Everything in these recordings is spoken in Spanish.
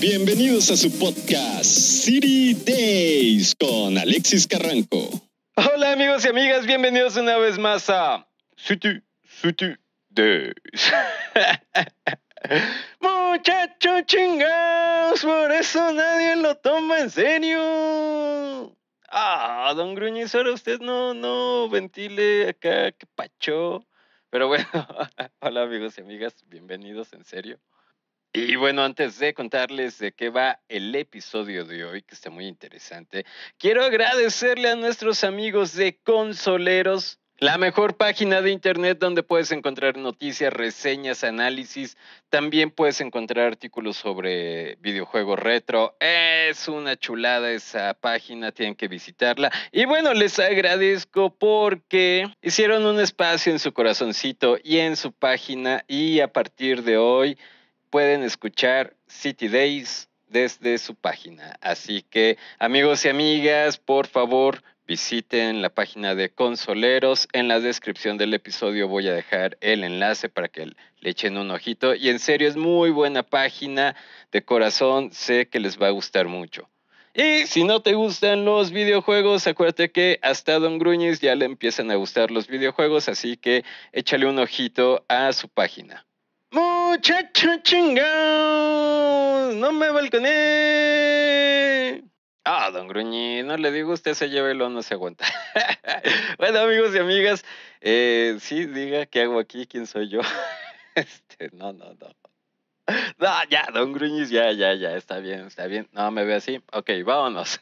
Bienvenidos a su podcast City Days con Alexis Carranco. Hola amigos y amigas, bienvenidos una vez más a City Days. Muchachos chingados, por eso nadie lo toma en serio. Don Gruñiz, ahora usted no ventile acá, que pacho. Pero bueno, hola amigos y amigas, bienvenidos en serio. Y bueno, antes de contarles de qué va el episodio de hoy, que está muy interesante, quiero agradecerle a nuestros amigos de Consoleros, la mejor página de internet donde puedes encontrar noticias, reseñas, análisis. También puedes encontrar artículos sobre videojuegos retro. Es una chulada esa página, tienen que visitarla. Y bueno, les agradezco porque hicieron un espacio en su corazoncito y en su página, y a partir de hoy pueden escuchar City Days desde su página. Así que, amigos y amigas, por favor, visiten la página de Consoleros. En la descripción del episodio voy a dejar el enlace para que le echen un ojito. Y en serio, es muy buena página. De corazón, sé que les va a gustar mucho. Y si no te gustan los videojuegos, acuérdate que hasta Don Gruñiz ya le empiezan a gustar los videojuegos, así que échale un ojito a su página. Muchacho chingado, no me balconé. Don Gruñi, no le digo, usted se llévelo, no se aguanta. Bueno, amigos y amigas, sí, diga, ¿qué hago aquí? ¿Quién soy yo? No. No, ya, Don Gruñis, ya, está bien. No, me ve así. Ok, vámonos.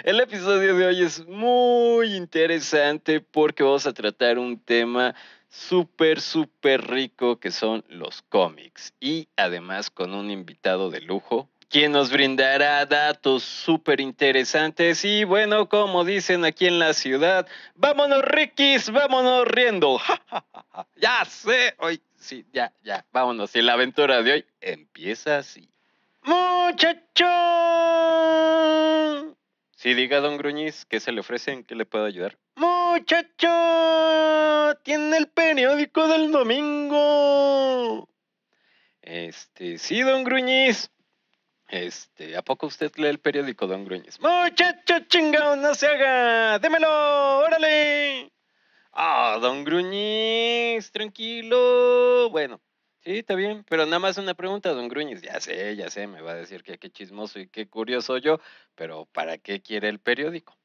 El episodio de hoy es muy interesante porque vamos a tratar un tema súper rico que son los cómics. Y además con un invitado de lujo, quien nos brindará datos súper interesantes. Y bueno, como dicen aquí en la ciudad, vámonos Rikis, vámonos riendo. Ya sé, hoy sí, ya, vámonos. Y la aventura de hoy empieza así. ¡Muchacho! Sí, diga, Don Gruñiz, ¿qué se le ofrecen? ¿Qué le puedo ayudar? ¡Muchacho! Tiene el periódico del domingo. Sí, Don Gruñiz. ¿A poco usted lee el periódico, Don Gruñiz? ¡Muchacho chingado, no se haga! ¡Démelo! ¡Órale! Don Gruñiz, tranquilo. Bueno, sí, está bien, pero nada más una pregunta, Don Gruñiz. Ya sé, me va a decir que qué chismoso y qué curioso yo, pero ¿para qué quiere el periódico?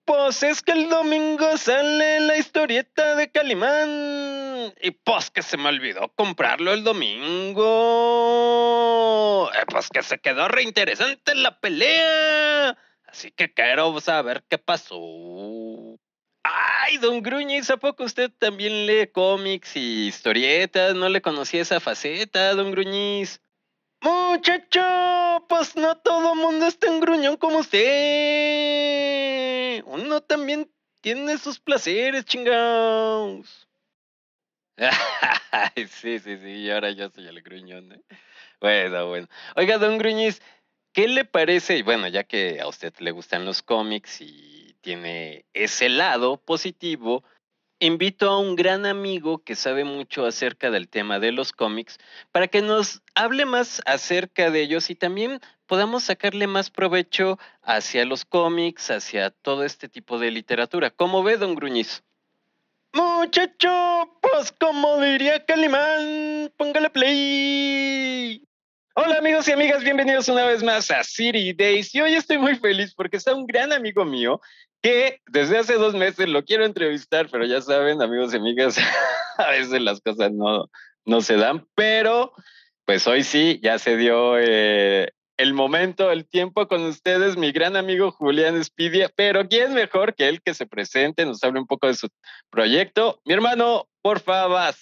Pues es que el domingo sale la historieta de Calimán. Y pues que se me olvidó comprarlo el domingo. Pues que se quedó reinteresante la pelea. Así que quiero saber qué pasó. Ay, Don Gruñiz, ¿a poco usted también lee cómics y historietas? No le conocía esa faceta, Don Gruñiz. Muchacho, pues no todo mundo es tan gruñón como usted. Uno también tiene sus placeres, chingados. Sí, y ahora yo soy el gruñón, ¿eh? Bueno. Oiga, Don Gruñiz, ¿qué le parece? Y bueno, ya que a usted le gustan los cómics y tiene ese lado positivo, invito a un gran amigo que sabe mucho acerca del tema de los cómics para que nos hable más acerca de ellos y también podamos sacarle más provecho hacia los cómics, hacia todo este tipo de literatura. ¿Cómo ve, Don Gruñiz? Muchacho, pues como diría Calimán, póngale play. Hola amigos y amigas, bienvenidos una vez más a City Days. Y hoy estoy muy feliz porque está un gran amigo mío que desde hace 2 meses lo quiero entrevistar, pero ya saben, amigos y amigas, a veces las cosas no se dan, pero pues hoy sí, ya se dio el momento, el tiempo con ustedes, mi gran amigo Julián Espidia, pero ¿quién mejor que él que se presente, nos hable un poco de su proyecto? Mi hermano, por favor.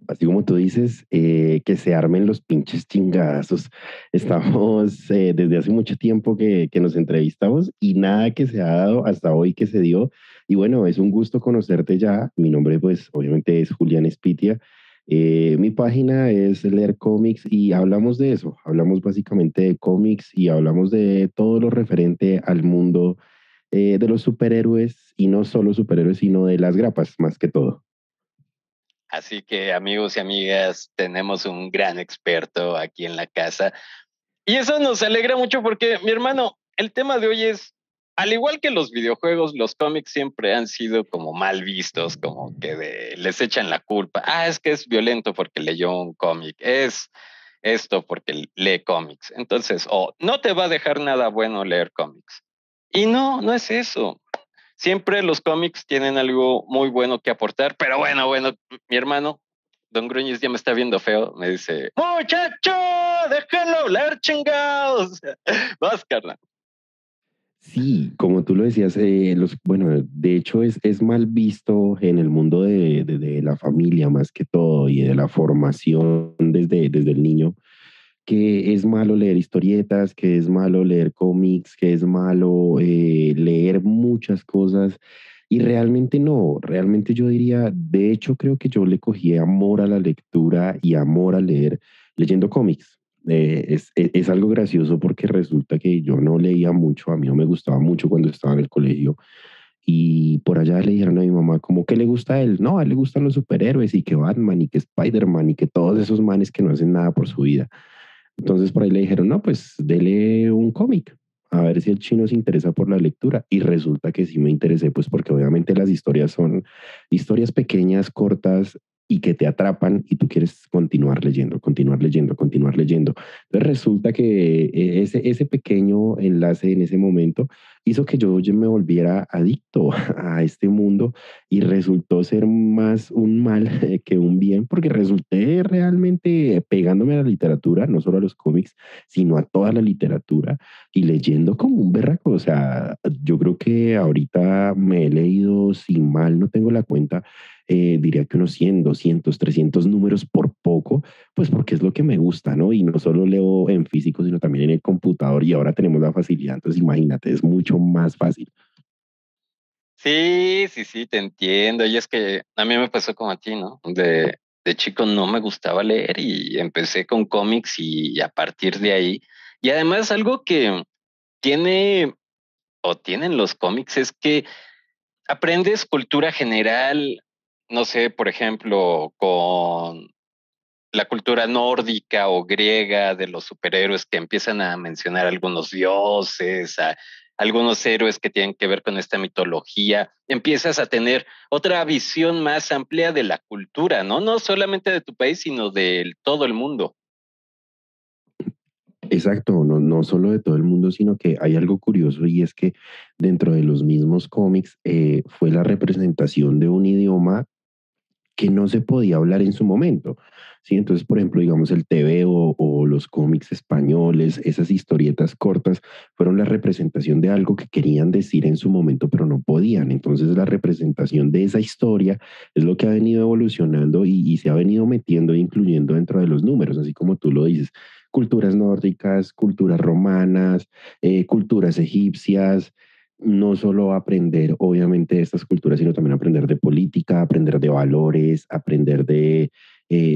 Así como tú dices, que se armen los pinches chingazos. Estamos desde hace mucho tiempo que nos entrevistamos y nada que se ha dado hasta hoy que se dio. Y bueno, es un gusto conocerte ya. Mi nombre, pues, obviamente es Julián Espitia. Mi página es Leer Cómics y hablamos de eso. Hablamos básicamente de cómics y hablamos de todo lo referente al mundo de los superhéroes y no solo superhéroes, sino de las grapas, más que todo. Así que amigos y amigas, tenemos un gran experto aquí en la casa. Y eso nos alegra mucho porque, mi hermano, el tema de hoy es, al igual que los videojuegos, los cómics siempre han sido como mal vistos, como que les echan la culpa. Ah, es que es violento porque leyó un cómic. Es esto porque lee cómics. Entonces, no te va a dejar nada bueno leer cómics. Y no, no es eso. Siempre los cómics tienen algo muy bueno que aportar, pero bueno, mi hermano, Don Gruñiz ya me está viendo feo, me dice, muchacho, déjenlo hablar, chingados. Vas, carnal. Sí, como tú lo decías, bueno, de hecho es mal visto en el mundo de la familia más que todo y de la formación desde el niño, que es malo leer historietas, que es malo leer cómics, que es malo leer muchas cosas. Y realmente no, realmente yo diría, de hecho creo que yo le cogí amor a la lectura y amor a leer leyendo cómics. Es algo gracioso porque resulta que yo no leía mucho, a mí no me gustaba mucho cuando estaba en el colegio y por allá le dijeron a mi mamá como que le gusta a él, no, a él le gustan los superhéroes y que Batman y que Spider-Man y que todos esos manes que no hacen nada por su vida. Entonces por ahí le dijeron, no, pues dele un cómic, a ver si el chino se interesa por la lectura. Y resulta que sí me interesé, pues porque obviamente las historias son historias pequeñas, cortas y que te atrapan y tú quieres continuar leyendo, continuar leyendo, continuar leyendo. Entonces resulta que ese pequeño enlace en ese momento hizo que yo me volviera adicto a este mundo y resultó ser más un mal que un bien, porque resulté realmente pegándome a la literatura, no solo a los cómics, sino a toda la literatura y leyendo como un berraco. O sea, yo creo que ahorita me he leído, sin mal, no tengo la cuenta, diría que unos 100, 200, 300 números por poco, pues porque es lo que me gusta, ¿no? Y no solo leo en físico, sino también en el computador y ahora tenemos la facilidad, entonces imagínate, es mucho más fácil. Sí, te entiendo. Y es que a mí me pasó como a ti, ¿no? De chico no me gustaba leer y empecé con cómics y a partir de ahí. Y además algo que tiene o tienen los cómics es que aprendes cultura general, no sé, por ejemplo, con la cultura nórdica o griega de los superhéroes que empiezan a mencionar algunos dioses, a algunos héroes que tienen que ver con esta mitología, empiezas a tener otra visión más amplia de la cultura, ¿no? No solamente de tu país, sino de todo el mundo. Exacto, no, no solo de todo el mundo, sino que hay algo curioso y es que dentro de los mismos cómics fue la representación de un idioma que no se podía hablar en su momento. ¿Sí? Entonces, por ejemplo, digamos el TV o los cómics españoles, esas historietas cortas, fueron la representación de algo que querían decir en su momento, pero no podían. Entonces, la representación de esa historia es lo que ha venido evolucionando y se ha venido metiendo e incluyendo dentro de los números, así como tú lo dices. Culturas nórdicas, culturas romanas, culturas egipcias, no solo aprender, obviamente, de estas culturas, sino también aprender de política, aprender de valores, aprender de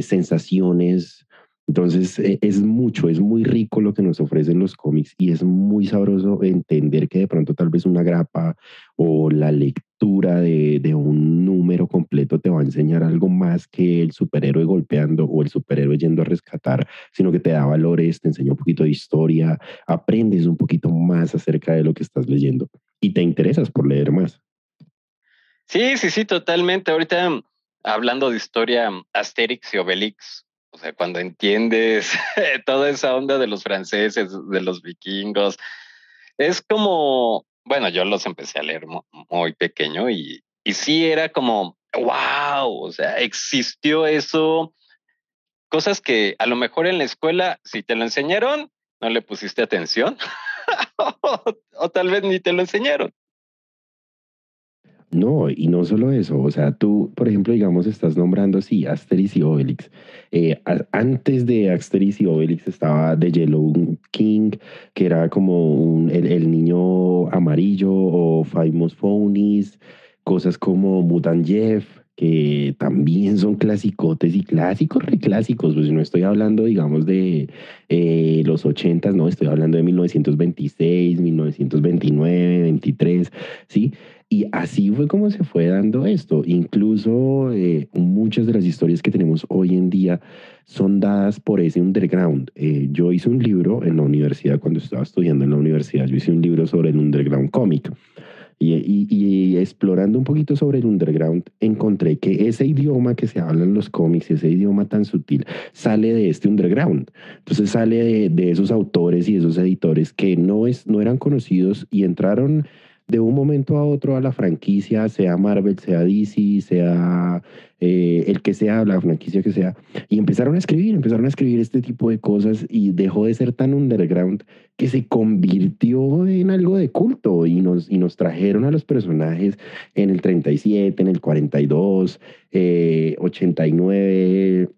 sensaciones. Entonces, es mucho, es muy rico lo que nos ofrecen los cómics y es muy sabroso entender que de pronto tal vez una grapa o la lectura de un número completo te va a enseñar algo más que el superhéroe golpeando o el superhéroe yendo a rescatar, sino que te da valores, te enseña un poquito de historia, aprendes un poquito más acerca de lo que estás leyendo y te interesas por leer más. Sí, totalmente. Ahorita hablando de historia, Asterix y Obelix, o sea, cuando entiendes toda esa onda de los franceses, de los vikingos, es como, bueno, yo los empecé a leer muy pequeño y sí era como, wow, o sea, existió eso, cosas que a lo mejor en la escuela, si te lo enseñaron, no le pusiste atención o tal vez ni te lo enseñaron. No, y no solo eso, o sea, tú, por ejemplo, digamos, estás nombrando, sí, Asterix y Obelix. Antes de Asterix y Obelix estaba The Yellow King, que era como el niño amarillo, o Famous Phonies, cosas como Mutant Jeff, que también son clasicotes y clásicos, reclásicos, pues no estoy hablando, digamos, de los ochentas, no, estoy hablando de 1926, 1929, 23, ¿sí? Y así fue como se fue dando esto. Incluso muchas de las historias que tenemos hoy en día son dadas por ese underground. Yo hice un libro en la universidad, cuando estaba estudiando en la universidad, yo hice un libro sobre el underground cómic. Y explorando un poquito sobre el underground, encontré que ese idioma que se habla en los cómics, ese idioma tan sutil, sale de este underground. Entonces sale de esos autores y esos editores que no eran conocidos y entraron de un momento a otro a la franquicia, sea Marvel, sea DC, sea el que sea, la franquicia que sea, y empezaron a escribir este tipo de cosas y dejó de ser tan underground que se convirtió en algo de culto y nos trajeron a los personajes en el 37, en el 42, 89.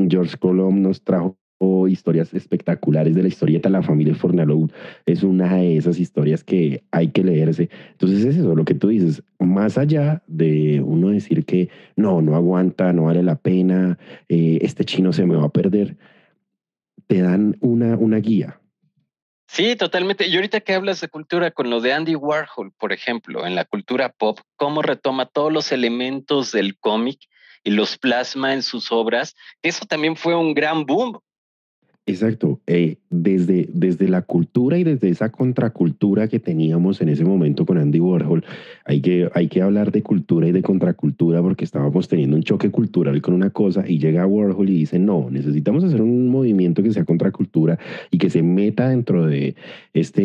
George Colomb nos trajo historias espectaculares de la historieta. La familia Fornalou es una de esas historias que hay que leerse. Entonces es eso, lo que tú dices, más allá de uno decir que no aguanta, no vale la pena, este chino se me va a perder, te dan una guía. Sí, totalmente. Y ahorita que hablas de cultura, con lo de Andy Warhol, por ejemplo, en la cultura pop, cómo retoma todos los elementos del cómic y los plasma en sus obras, eso también fue un gran boom. Exacto, desde la cultura y desde esa contracultura que teníamos en ese momento con Andy Warhol, hay que hablar de cultura y de contracultura porque estábamos teniendo un choque cultural con una cosa y llega Warhol y dice, no, necesitamos hacer un movimiento que sea contracultura y que se meta dentro de esta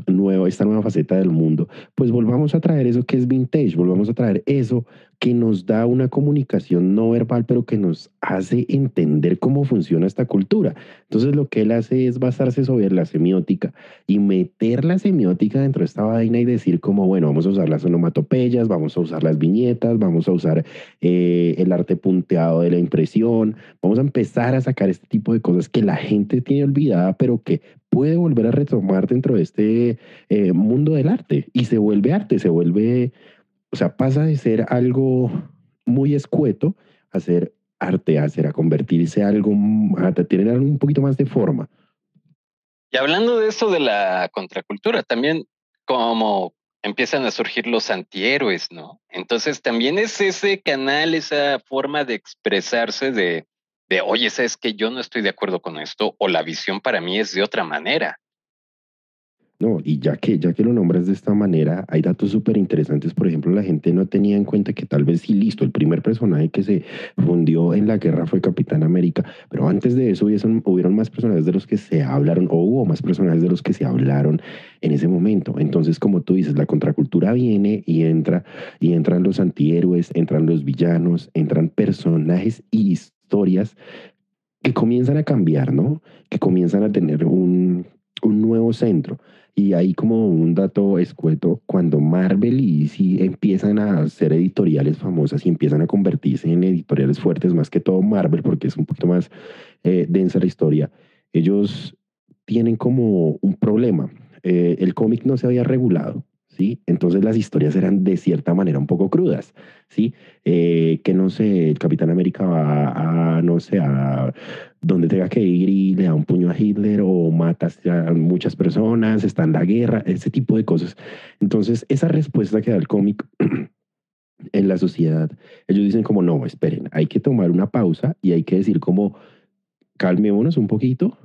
nueva faceta del mundo, pues volvamos a traer eso que es vintage, volvamos a traer eso que nos da una comunicación no verbal, pero que nos hace entender cómo funciona esta cultura. Entonces lo que él hace es basarse sobre la semiótica y meter la semiótica dentro de esta vaina y decir como, bueno, vamos a usar las onomatopeyas, vamos a usar las viñetas, vamos a usar el arte punteado de la impresión, vamos a empezar a sacar este tipo de cosas que la gente tiene olvidada, pero que puede volver a retomar dentro de este mundo del arte y se vuelve arte, se vuelve, o sea, pasa de ser algo muy escueto a ser arte, a convertirse algo, a tener algo un poquito más de forma. Y hablando de eso de la contracultura, también como empiezan a surgir los antihéroes, ¿no? Entonces también es ese canal, esa forma de expresarse oye, sabes que yo no estoy de acuerdo con esto, o la visión para mí es de otra manera. No, y ya que lo nombras de esta manera, hay datos súper interesantes. Por ejemplo, la gente no tenía en cuenta que tal vez sí, listo, el primer personaje que se fundió en la guerra fue Capitán América, pero antes de eso hubieron más personajes de los que se hablaron, o hubo más personajes de los que se hablaron en ese momento. Entonces, como tú dices, la contracultura viene y entran los antihéroes, entran los villanos, entran personajes y historias que comienzan a cambiar, ¿no? Que comienzan a tener un nuevo centro. Y ahí como un dato escueto, cuando Marvel y DC empiezan a hacer editoriales famosas y empiezan a convertirse en editoriales fuertes, más que todo Marvel, porque es un poquito más densa la historia, ellos tienen como un problema. El cómic no se había regulado, ¿sí? Entonces las historias eran de cierta manera un poco crudas, ¿sí? Que no sé, el Capitán América va a, no sé, a donde tenga que ir y le da un puño a Hitler o mata a muchas personas, está en la guerra, ese tipo de cosas. Entonces, esa respuesta que da el cómic en la sociedad, ellos dicen como, no, esperen, hay que tomar una pausa y hay que decir como, calmémonos un poquito.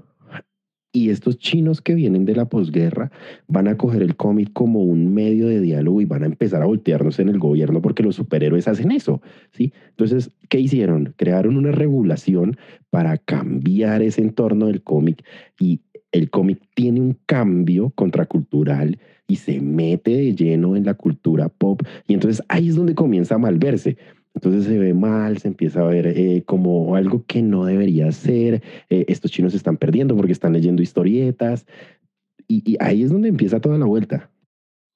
Y estos chinos que vienen de la posguerra van a coger el cómic como un medio de diálogo y van a empezar a voltearnos en el gobierno porque los superhéroes hacen eso, ¿sí? Entonces, ¿qué hicieron? Crearon una regulación para cambiar ese entorno del cómic y el cómic tiene un cambio contracultural y se mete de lleno en la cultura pop y entonces ahí es donde comienza a malverse. Entonces se ve mal, se empieza a ver como algo que no debería ser. Estos chinos se están perdiendo porque están leyendo historietas y ahí es donde empieza toda la vuelta.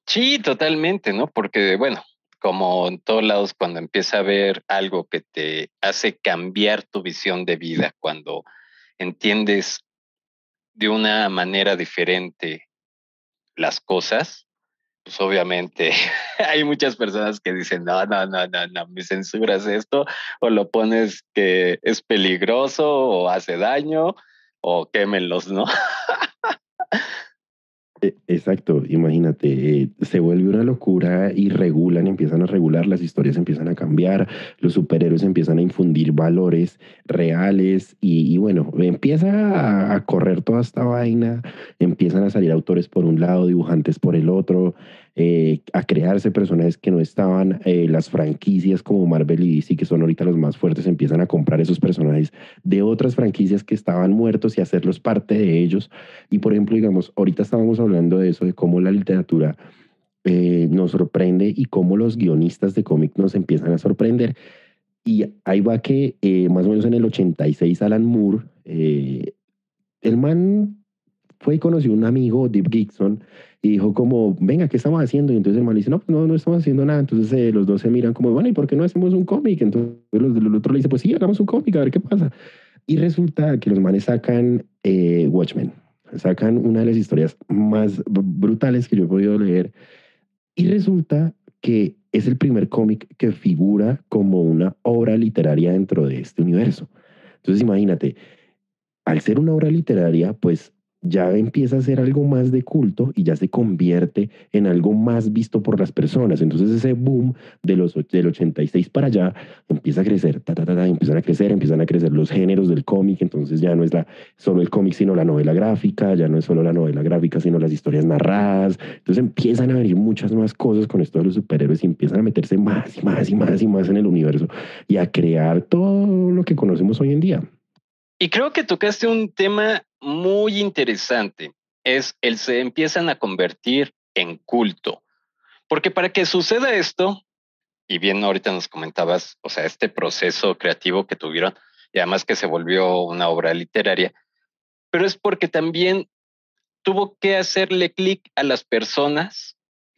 Sí, totalmente, ¿no? Porque, bueno, como en todos lados, cuando empieza a ver algo que te hace cambiar tu visión de vida, cuando entiendes de una manera diferente las cosas, pues obviamente hay muchas personas que dicen, no, me censuras esto, o lo pones que es peligroso, o hace daño, o quémenlos, ¿no? Exacto, imagínate, se vuelve una locura y regulan, empiezan a regular, las historias empiezan a cambiar, los superhéroes empiezan a infundir valores reales y bueno, empieza a correr toda esta vaina, empiezan a salir autores por un lado, dibujantes por el otro, a crearse personajes que no estaban, las franquicias como Marvel y DC, que son ahorita los más fuertes, empiezan a comprar esos personajes de otras franquicias que estaban muertos y hacerlos parte de ellos. Y por ejemplo, digamos, ahorita estábamos hablando de eso, de cómo la literatura nos sorprende y cómo los guionistas de cómics nos empiezan a sorprender. Y ahí va que más o menos en el 86 Alan Moore, el man fue y conoció a un amigo, Deep Gibson, y dijo como, venga, ¿qué estamos haciendo? Y entonces el man dice, no, pues no, no estamos haciendo nada. Entonces los dos se miran como, bueno, ¿y por qué no hacemos un cómic? Entonces el otro le dice, pues sí, hagamos un cómic, a ver qué pasa. Y resulta que los manes sacan Watchmen, sacan una de las historias más brutales que yo he podido leer. Y resulta que es el primer cómic que figura como una obra literaria dentro de este universo. Entonces imagínate, al ser una obra literaria, pues ya empieza a ser algo más de culto y ya se convierte en algo más visto por las personas. Entonces ese boom del 86 para allá empieza a crecer, empiezan a crecer los géneros del cómic, entonces ya no es solo el cómic, sino la novela gráfica, ya no es solo la novela gráfica, sino las historias narradas. Entonces empiezan a venir muchas más cosas con esto de los superhéroes y empiezan a meterse más y más y más y más en el universo y a crear todo lo que conocemos hoy en día. Y creo que tocaste un tema muy interesante, se empiezan a convertir en culto. Porque para que suceda esto, y bien ahorita nos comentabas, o sea, este proceso creativo que tuvieron, y además que se volvió una obra literaria, pero es porque también tuvo que hacerle clic a las personas,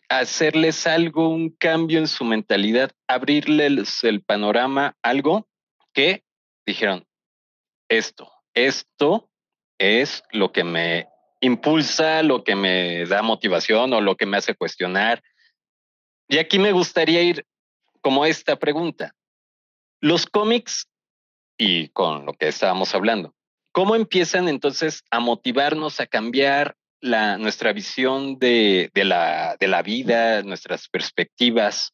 hacerles algo, un cambio en su mentalidad, abrirles el panorama, algo que dijeron, esto es lo que me impulsa, lo que me da motivación o lo que me hace cuestionar. Y aquí me gustaría ir como esta pregunta. Los cómics, y con lo que estábamos hablando, ¿cómo empiezan entonces a motivarnos a cambiar nuestra visión de la vida, nuestras perspectivas?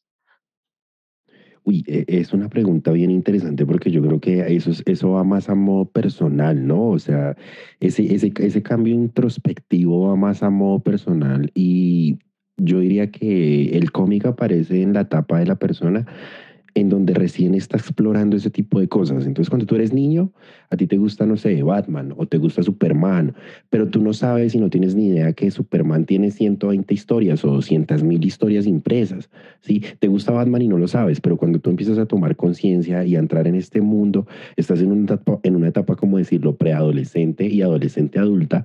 Uy, es una pregunta bien interesante porque yo creo que eso va más a modo personal, ¿no? O sea, ese cambio introspectivo va más a modo personal y yo diría que el cómic aparece en la etapa de la persona en donde recién está explorando ese tipo de cosas. Entonces, cuando tú eres niño, a ti te gusta, no sé, Batman o te gusta Superman, pero tú no sabes y no tienes ni idea que Superman tiene 120 historias o 200.000 historias impresas, ¿sí? Te gusta Batman y no lo sabes, pero cuando tú empiezas a tomar conciencia y a entrar en este mundo, estás en una etapa como decirlo, preadolescente y adolescente adulta,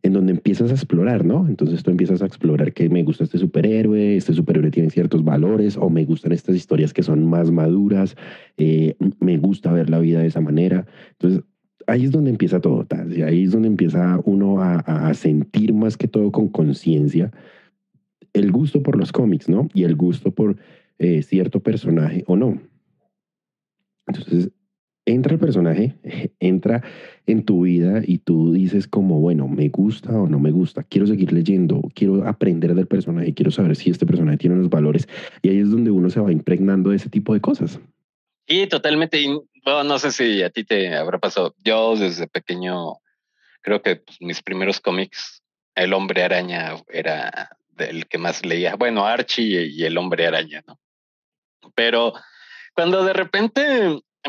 en donde empiezas a explorar, ¿no? Entonces tú empiezas a explorar que me gusta este superhéroe tiene ciertos valores, o me gustan estas historias que son más maduras, me gusta ver la vida de esa manera. Entonces ahí es donde empieza todo, y ahí es donde empieza uno a sentir más que todo con conciencia el gusto por los cómics, ¿no? Y el gusto por cierto personaje o no. Entonces entra el personaje, entra en tu vida y tú dices como, bueno, me gusta o no me gusta, quiero seguir leyendo, quiero aprender del personaje, quiero saber si este personaje tiene unos valores. Y ahí es donde uno se va impregnando de ese tipo de cosas. Sí, totalmente. Y, bueno, no sé si a ti te habrá pasado. Yo desde pequeño creo que pues, mis primeros cómics, el Hombre Araña era el que más leía. Bueno, Archie y el Hombre Araña, ¿no? Pero cuando de repente,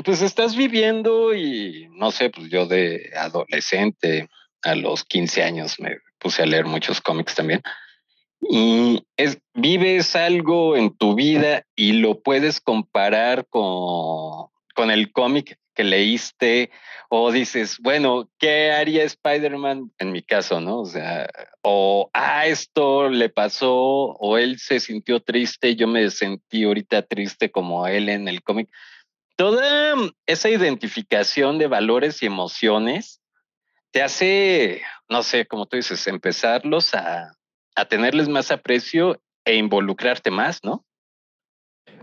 pues estás viviendo y no sé, pues yo de adolescente a los 15 años me puse a leer muchos cómics también. Y vives algo en tu vida y lo puedes comparar con el cómic que leíste o dices, bueno, ¿qué haría Spider-Man en mi caso, no? O sea, esto le pasó o él se sintió triste, yo me sentí ahorita triste como él en el cómic. Toda esa identificación de valores y emociones te hace, no sé, como tú dices, empezarlos a tenerles más aprecio e involucrarte más, ¿no?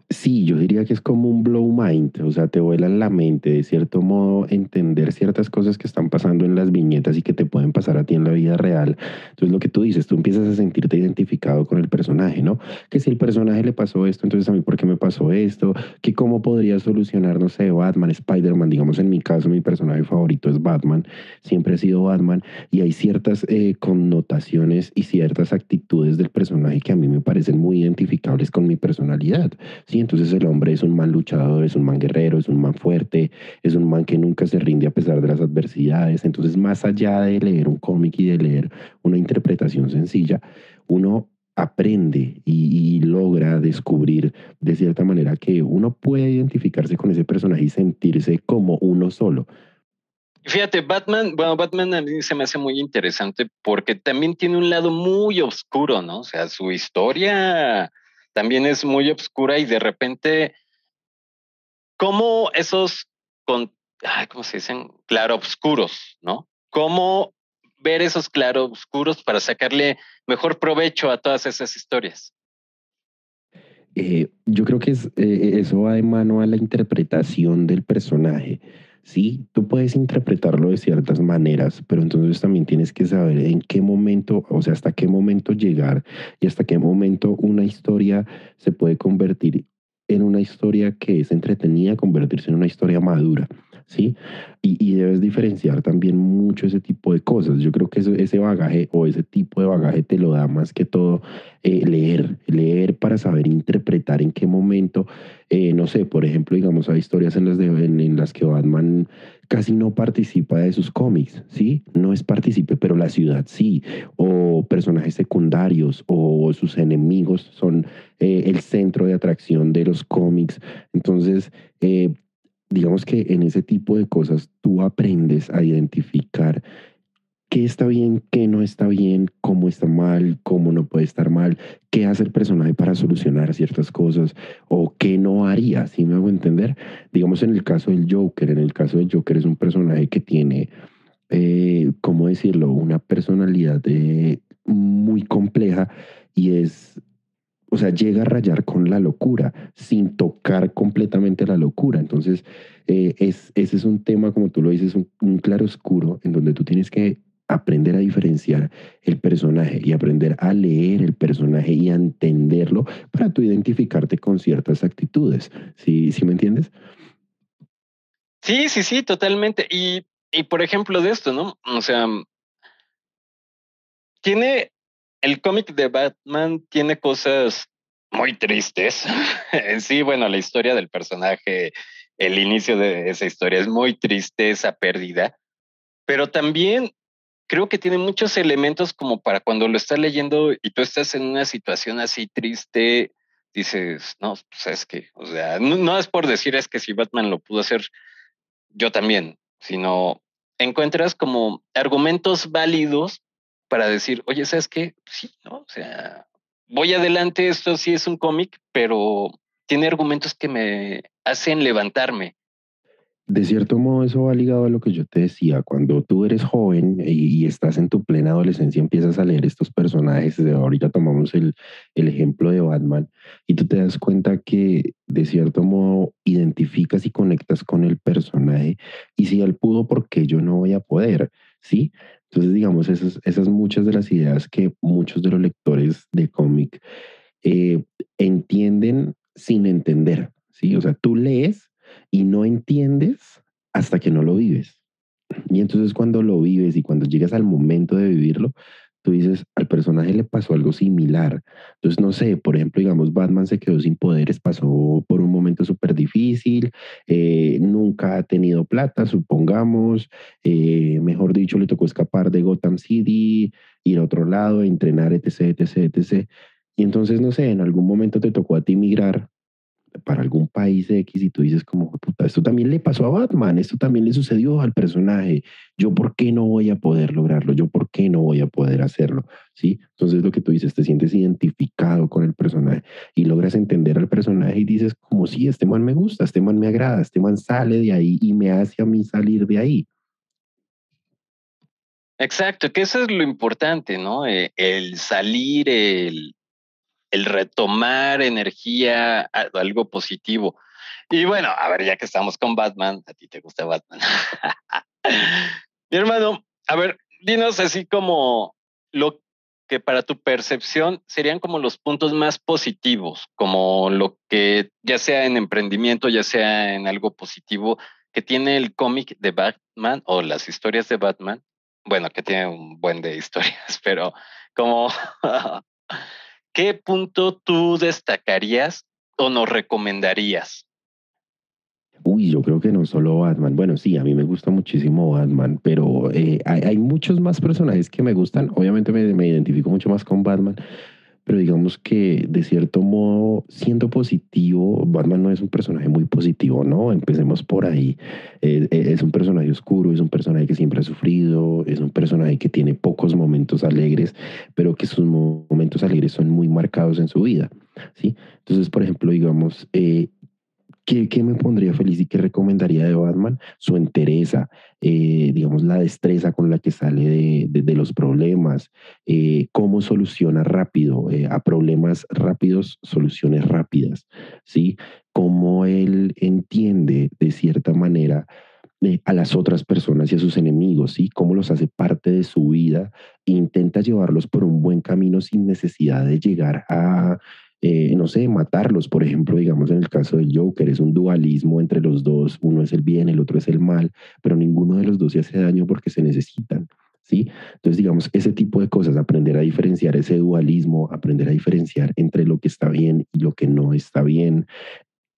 Sí, yo diría que es como un blow mind, o sea, te vuelan la mente, de cierto modo, entender ciertas cosas que están pasando en las viñetas y que te pueden pasar a ti en la vida real. Entonces, lo que tú dices, tú empiezas a sentirte identificado con el personaje, ¿no? Que si el personaje le pasó esto, entonces a mí, ¿por qué me pasó esto? Que cómo podría solucionar, no sé, Batman, Spider-Man, digamos, en mi caso, mi personaje favorito es Batman, siempre ha sido Batman, y hay ciertas connotaciones y ciertas actitudes del personaje que a mí me parecen muy identificables con mi personalidad. Sí, entonces el hombre es un man luchador, es un man guerrero, es un man fuerte, es un man que nunca se rinde a pesar de las adversidades. Entonces, más allá de leer un cómic y de leer una interpretación sencilla, uno aprende y logra descubrir de cierta manera que uno puede identificarse con ese personaje y sentirse como uno solo. Fíjate, Batman, bueno, Batman a mí se me hace muy interesante porque también tiene un lado muy oscuro, ¿no? O sea, su historia también es muy oscura y de repente, ¿cómo esos, con, ¿cómo se dicen? Claroscuros, ¿no? ¿Cómo ver esos claroscuros para sacarle mejor provecho a todas esas historias? Yo creo que eso va de mano a la interpretación del personaje. Sí, tú puedes interpretarlo de ciertas maneras, pero entonces también tienes que saber en qué momento, o sea, hasta qué momento llegar y hasta qué momento una historia se puede convertir en una historia que es entretenida, convertirse en una historia madura, ¿sí? Y debes diferenciar también mucho ese tipo de cosas. Yo creo que ese bagaje o ese tipo de bagaje te lo da más que todo leer para saber interpretar en qué momento, no sé, por ejemplo, digamos, hay historias en las que Batman casi no participa de sus cómics, ¿sí? No es partícipe, pero la ciudad sí, o personajes secundarios o sus enemigos son el centro de atracción de los cómics. Entonces, digamos que en ese tipo de cosas tú aprendes a identificar qué está bien, qué no está bien, cómo está mal, cómo no puede estar mal, qué hace el personaje para solucionar ciertas cosas o qué no haría, ¿sí me hago entender? Digamos en el caso del Joker es un personaje que tiene, ¿cómo decirlo? Una personalidad muy compleja y o sea, llega a rayar con la locura sin tocar completamente la locura. Entonces, ese es un tema, como tú lo dices, un claroscuro en donde tú tienes que aprender a diferenciar el personaje y aprender a leer el personaje y a entenderlo para tú identificarte con ciertas actitudes. ¿Sí me entiendes? Sí, sí, sí, totalmente. Y por ejemplo de esto, ¿no? O sea, tiene el cómic de Batman tiene cosas muy tristes. En sí, bueno, la historia del personaje, el inicio de esa historia es muy triste, esa pérdida, pero también creo que tiene muchos elementos como para cuando lo estás leyendo y tú estás en una situación así triste, dices, no, pues es que, o sea, no, no es por decir es que si Batman lo pudo hacer, yo también, sino encuentras como argumentos válidos para decir, oye, ¿sabes qué? Sí, ¿no? O sea, voy adelante, esto sí es un cómic, pero tiene argumentos que me hacen levantarme. De cierto modo, eso va ligado a lo que yo te decía. Cuando tú eres joven y estás en tu plena adolescencia, empiezas a leer estos personajes. Ahorita tomamos el ejemplo de Batman y tú te das cuenta que de cierto modo identificas y conectas con el personaje. Y si él pudo, ¿por qué yo no voy a poder? ¿Sí? Entonces, digamos, esas muchas de las ideas que muchos de los lectores de cómic entienden sin entender. ¿Sí? O sea, tú lees y no entiendes hasta que no lo vives. Y entonces cuando lo vives y cuando llegas al momento de vivirlo, tú dices, al personaje le pasó algo similar. Entonces, no sé, por ejemplo, digamos, Batman se quedó sin poderes, pasó por un momento súper difícil, nunca ha tenido plata, supongamos, mejor dicho, le tocó escapar de Gotham City, ir a otro lado, entrenar, etc., etc., etc. Y entonces, no sé, en algún momento te tocó a ti migrar para algún país X y tú dices como, puta, esto también le pasó a Batman, esto también le sucedió al personaje, yo por qué no voy a poder lograrlo, yo por qué no voy a poder hacerlo, ¿sí? Entonces lo que tú dices, te sientes identificado con el personaje y logras entender al personaje y dices como, sí, este man me gusta, este man me agrada, este man sale de ahí y me hace a mí salir de ahí. Exacto, que eso es lo importante, ¿no? El salir, el retomar energía, algo positivo. Y bueno, a ver, ya que estamos con Batman, ¿a ti te gusta Batman? Mi hermano, a ver, dinos así como lo que para tu percepción serían como los puntos más positivos, como lo que ya sea en emprendimiento, ya sea en algo positivo, que tiene el cómic de Batman o las historias de Batman. Bueno, que tiene un buen de historias, pero como, ¿qué punto tú destacarías o nos recomendarías? Uy, yo creo que no solo Batman. Bueno, sí, a mí me gusta muchísimo Batman, pero hay muchos más personajes que me gustan. Obviamente me identifico mucho más con Batman, pero digamos que de cierto modo, siendo positivo, Batman no es un personaje muy positivo, ¿no? Empecemos por ahí. Es un personaje oscuro, es un personaje que siempre ha sufrido, es un personaje que tiene pocos momentos alegres, pero que sus momentos alegres son muy marcados en su vida, ¿sí? Entonces, por ejemplo, digamos, ¿qué me pondría feliz y qué recomendaría de Batman? Su entereza, digamos, la destreza con la que sale de los problemas, cómo soluciona rápido, a problemas rápidos, soluciones rápidas, ¿sí? Cómo él entiende de cierta manera a las otras personas y a sus enemigos, ¿sí? Cómo los hace parte de su vida e intenta llevarlos por un buen camino sin necesidad de llegar a no sé, matarlos. Por ejemplo, digamos en el caso del Joker, es un dualismo entre los dos, uno es el bien, el otro es el mal, pero ninguno de los dos se hace daño porque se necesitan, ¿sí? Entonces, digamos, ese tipo de cosas, aprender a diferenciar ese dualismo, aprender a diferenciar entre lo que está bien y lo que no está bien,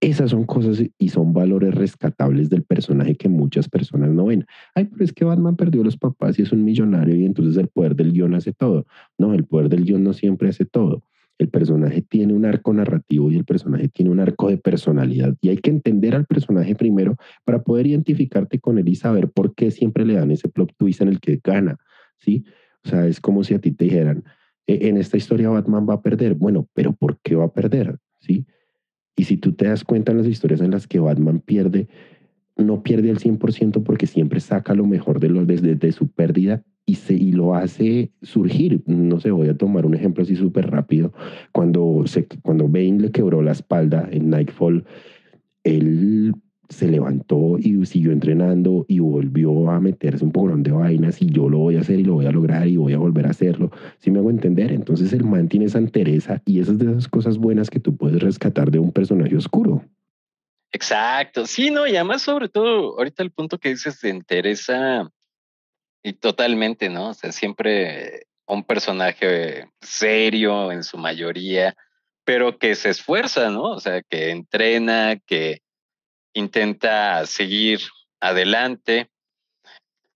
esas son cosas y son valores rescatables del personaje que muchas personas no ven. Ay, pero es que Batman perdió a los papás y es un millonario y entonces el poder del guión hace todo. No, el poder del guión no siempre hace todo. El personaje tiene un arco narrativo y el personaje tiene un arco de personalidad y hay que entender al personaje primero para poder identificarte con él y saber por qué siempre le dan ese plot twist en el que gana, ¿sí? O sea, es como si a ti te dijeran, en esta historia Batman va a perder. Bueno, pero ¿por qué va a perder? ¿Sí? Y si tú te das cuenta en las historias en las que Batman pierde, no pierde al 100% porque siempre saca lo mejor de su pérdida y lo hace surgir. No sé, voy a tomar un ejemplo así súper rápido. Cuando Bane le quebró la espalda en Nightfall, él se levantó y siguió entrenando y volvió a meterse un poco de vainas y yo lo voy a hacer y lo voy a lograr y voy a volver a hacerlo. ¿Sí me hago entender? Entonces el man tiene esa entereza y esas de esas cosas buenas que tú puedes rescatar de un personaje oscuro. Exacto, sí, no, y además sobre todo ahorita el punto que dices te interesa y totalmente, ¿no? O sea, siempre un personaje serio en su mayoría, pero que se esfuerza, ¿no? O sea, que entrena, que intenta seguir adelante.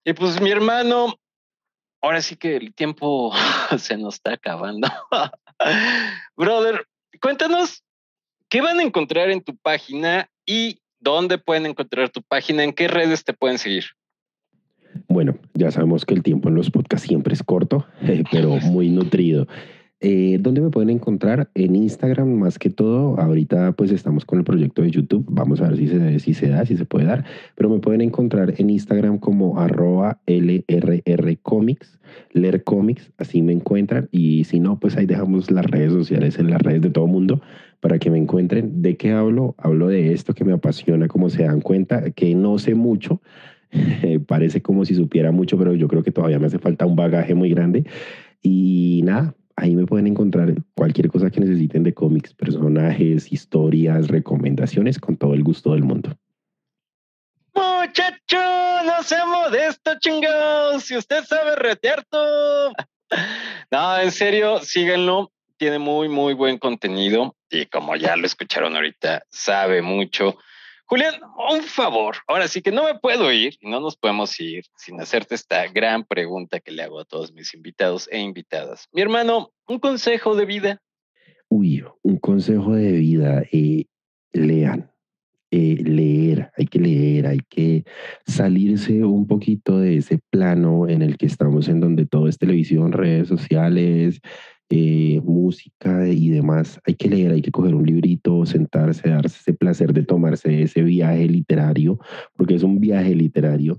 Y pues mi hermano, ahora sí que el tiempo se nos está acabando. Brother, cuéntanos qué van a encontrar en tu página y dónde pueden encontrar tu página, en qué redes te pueden seguir. Bueno, ya sabemos que el tiempo en los podcasts siempre es corto, pero muy nutrido. ¿Dónde me pueden encontrar? En Instagram más que todo. Ahorita pues estamos con el proyecto de YouTube. Vamos a ver si se puede dar. Pero me pueden encontrar en Instagram como @LRRcomics, Leer Comics, así me encuentran. Y si no, pues ahí dejamos las redes sociales en las redes de todo mundo para que me encuentren. ¿De qué hablo? Hablo de esto que me apasiona, como se dan cuenta, que no sé mucho. Parece como si supiera mucho, pero yo creo que todavía me hace falta un bagaje muy grande. Y nada, ahí me pueden encontrar cualquier cosa que necesiten de cómics, personajes, historias, recomendaciones, con todo el gusto del mundo. Muchacho, no sea modesto, chingados. Si usted sabe retear todo. No, en serio, síganlo. Tiene muy, muy buen contenido. Y como ya lo escucharon ahorita, sabe mucho. Julián, un favor. Ahora sí que no me puedo ir, no nos podemos ir sin hacerte esta gran pregunta que le hago a todos mis invitados e invitadas. Mi hermano, un consejo de vida. Uy, un consejo de vida, lean, leer, hay que salirse un poquito de ese plano en el que estamos, en donde todo es televisión, redes sociales, música y demás. Hay que leer, hay que coger un librito, sentarse, darse ese placer de tomarse ese viaje literario, porque es un viaje literario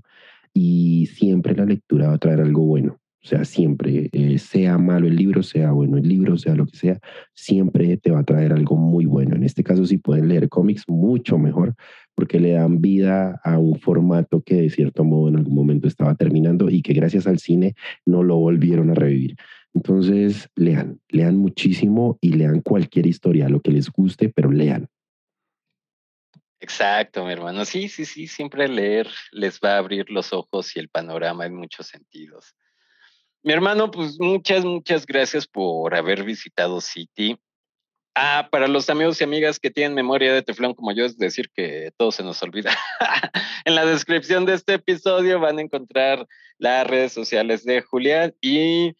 y siempre la lectura va a traer algo bueno. O sea, siempre, sea malo el libro, sea bueno el libro, sea lo que sea, siempre te va a traer algo muy bueno. En este caso, si pueden leer cómics, mucho mejor, porque le dan vida a un formato que de cierto modo en algún momento estaba terminando y que gracias al cine no lo volvieron a revivir. Entonces, lean muchísimo y lean cualquier historia, lo que les guste, pero lean. Exacto, mi hermano. Sí, siempre leer les va a abrir los ojos y el panorama en muchos sentidos. Mi hermano, pues muchas gracias por haber visitado City. Para los amigos y amigas que tienen memoria de teflón como yo, es decir, que todo se nos olvida. En la descripción de este episodio van a encontrar las redes sociales de Julián. Y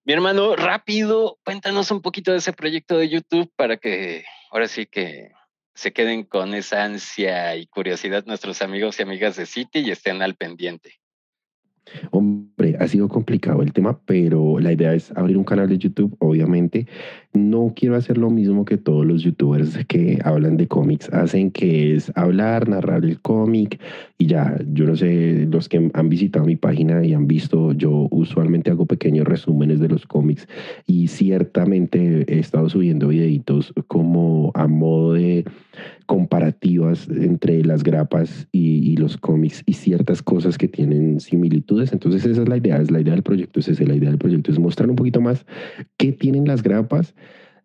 mi hermano, rápido, cuéntanos un poquito de ese proyecto de YouTube para que ahora sí que se queden con esa ansia y curiosidad nuestros amigos y amigas de City y estén al pendiente. Hombre, ha sido complicado el tema, pero la idea es abrir un canal de YouTube, obviamente. No quiero hacer lo mismo que todos los youtubers que hablan de cómics hacen, que es hablar, narrar el cómic y ya. Yo no sé, los que han visitado mi página y han visto, yo usualmente hago pequeños resúmenes de los cómics y ciertamente he estado subiendo videitos como a modo de comparativas entre las grapas y los cómics y ciertas cosas que tienen similitudes. Entonces esa es la idea del proyecto, la idea del proyecto es mostrar un poquito más qué tienen las grapas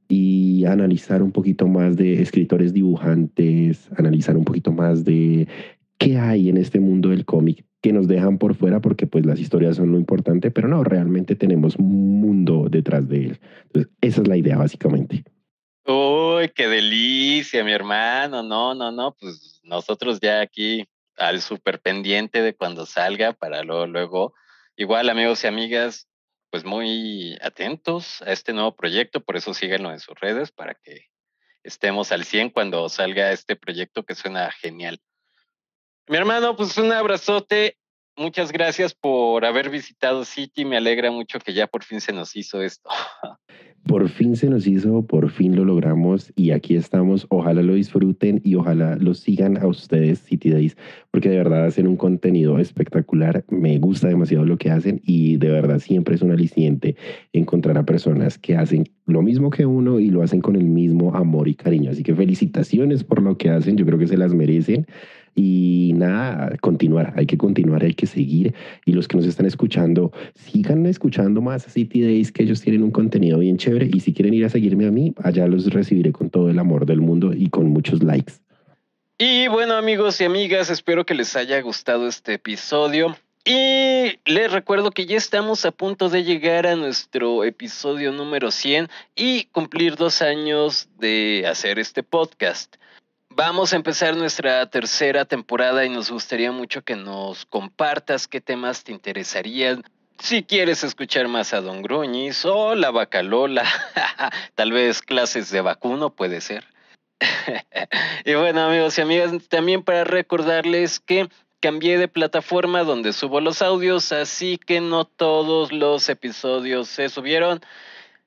y analizar un poquito más de escritores dibujantes, analizar un poquito más de qué hay en este mundo del cómic que nos dejan por fuera porque pues las historias son lo importante, pero no, realmente tenemos un mundo detrás de él. Entonces esa es la idea básicamente. Uy, qué delicia, mi hermano. No, pues nosotros ya aquí al súper pendiente de cuando salga para luego. Igual, amigos y amigas, pues muy atentos a este nuevo proyecto, por eso síganlo en sus redes para que estemos al 100 cuando salga este proyecto que suena genial. Mi hermano, pues un abrazote. Muchas gracias por haber visitado City. Me alegra mucho que ya por fin se nos hizo esto. Por fin se nos hizo, por fin lo logramos y aquí estamos. Ojalá lo disfruten y ojalá lo sigan a ustedes, City Days, porque de verdad hacen un contenido espectacular. Me gusta demasiado lo que hacen y de verdad siempre es un aliciente encontrar a personas que hacen lo mismo que uno y lo hacen con el mismo amor y cariño. Así que felicitaciones por lo que hacen, yo creo que se las merecen. Y nada, hay que seguir. Y los que nos están escuchando, sigan escuchando más a City Days, que ellos tienen un contenido bien chévere. Y si quieren ir a seguirme a mí, allá los recibiré con todo el amor del mundo y con muchos likes. Y bueno, amigos y amigas, espero que les haya gustado este episodio. Y les recuerdo que ya estamos a punto de llegar a nuestro episodio número 100 y cumplir 2 años de hacer este podcast. Vamos a empezar nuestra tercera temporada y nos gustaría mucho que nos compartas qué temas te interesarían. Si quieres escuchar más a Don Gruñis o la Vaca Lola, tal vez clases de vacuno puede ser. Y bueno, amigos y amigas, también para recordarles que cambié de plataforma donde subo los audios, así que no todos los episodios se subieron.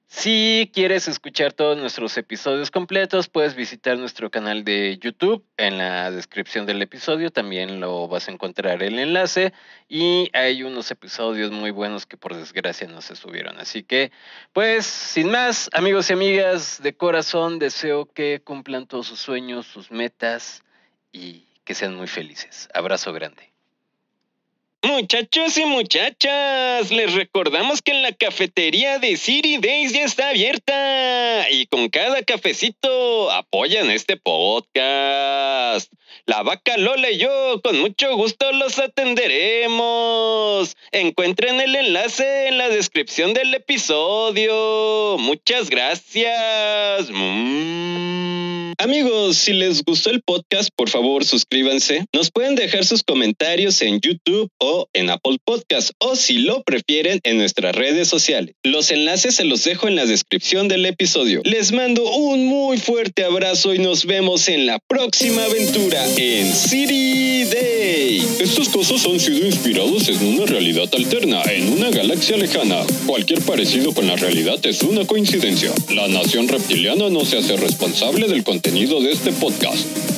Si quieres escuchar todos nuestros episodios completos, puedes visitar nuestro canal de YouTube. En la descripción del episodio también lo vas a encontrar el enlace. Y hay unos episodios muy buenos que por desgracia no se subieron. Así que, pues, sin más, amigos y amigas, de corazón deseo que cumplan todos sus sueños, sus metas y que sean muy felices. Abrazo grande. Muchachos y muchachas, les recordamos que en la cafetería de City Days ya está abierta y con cada cafecito apoyan este podcast. La Vaca Lola y yo con mucho gusto los atenderemos. Encuentren el enlace en la descripción del episodio. Muchas gracias. Amigos, si les gustó el podcast, por favor suscríbanse. Nos pueden dejar sus comentarios en YouTube o en Apple Podcast, o si lo prefieren, en nuestras redes sociales. Los enlaces se los dejo en la descripción del episodio. Les mando un muy fuerte abrazo y nos vemos en la próxima aventura en City Day. Estos casos han sido inspirados en una realidad alterna, en una galaxia lejana. Cualquier parecido con la realidad es una coincidencia. La nación reptiliana no se hace responsable del contenido de este podcast.